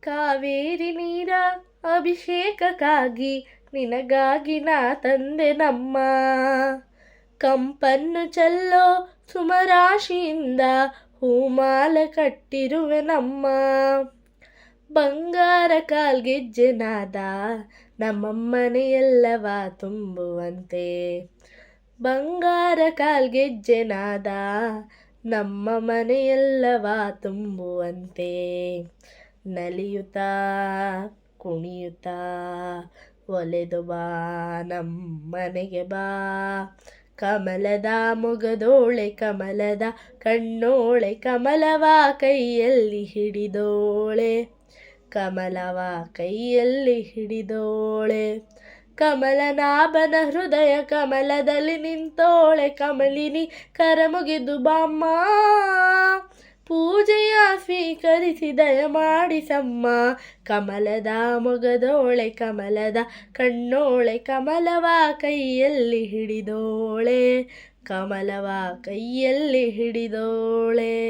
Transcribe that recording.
ಕಾವೇರಿ ನೀರ ಅಭಿಷೇಕಕ್ಕಾಗಿ ನಿನಗಾಗಿ ನಾ ತಂದೆ ನಮ್ಮ. ಕಂಪನ್ನು ಚೆಲ್ಲೋ ಸುಮರಾಶಿಯಿಂದ ಹೂಮಾಲ ಕಟ್ಟಿರುವೆ ನಮ್ಮ. ಬಂಗಾರ ಕಾಲ್ಗೆಜ್ಜೆ ನಾದ ನಮ್ಮಮ್ಮನೆಯೆಲ್ಲವ ತುಂಬುವಂತೆ. ಬಂಗಾರ ಕಾಲ್ಗೆಜ್ಜೆ ನಾದ ನಮ್ಮ ಮನೆಯೆಲ್ಲವ ತುಂಬುವಂತೆ. ನಲಿಯುತ್ತಾ ಕುಣಿಯುತ್ತಾ ಒಲೆದು ಬಾ ನಮ್ಮನೆಗೆ ಬಾ. ಕಮಲದ ಮೊಗದೋಳೆ ಕಮಲದ ಕಣ್ಣೋಳೆ ಕಮಲವ ಕೈಯಲ್ಲಿ ಹಿಡಿದೋಳೆ. ಕಮಲವ ಕೈಯಲ್ಲಿ ಹಿಡಿದೋಳೆ. ಕಮಲನಾಭನ ಹೃದಯ ಕಮಲದಲ್ಲಿ ನಿಂತೋಳೆ. ಕಮಲಿನಿ ಕರಮುಗಿದು ಬಾಮ್ಮ. ಪೂಜೆಯ ಸ್ವೀಕರಿಸಿ ದಯ ಮಾಡಿಸಮ್ಮ. ಕಮಲದ ಮೊಗದೋಳೆ ಕಮಲದ ಕಣ್ಣೋಳೆ ಕಮಲವ ಕೈಯಲ್ಲಿ ಹಿಡಿದೋಳೆ. ಕಮಲವ ಕೈಯಲ್ಲಿ ಹಿಡಿದೋಳೆ.